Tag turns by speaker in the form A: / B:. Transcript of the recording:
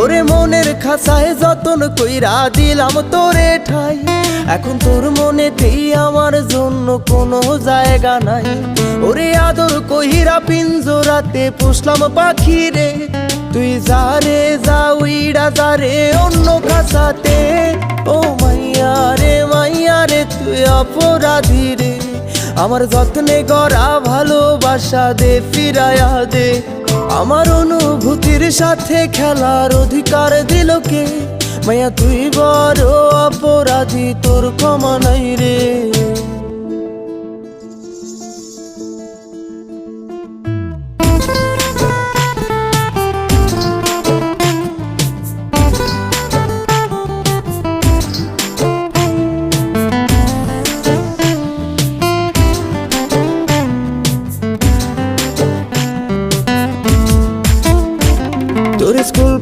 A: ওরে মনের খাঁচায় যতন কইরা দিলাম তোরে ঠাই, এখন তোর মনেতেই আমার জন্য কোনো জায়গা নাই। ওরে আদর কইরা পিঞ্জরাতে পুষলাম পাখি রে, তুই যারে যা উইড়া যারে অন্য খাঁচাতে। ও মাইয়া রে তুই অপরাধী রে, আমার যত্নে গড়া ভালোবাসা দে ফিরায়া দে। আমার অনুভূতির সাথে খেলার অধিকার দিল কে? মাইয়া তুই বড় অপরাধী, তোর ক্ষমা নাই রে।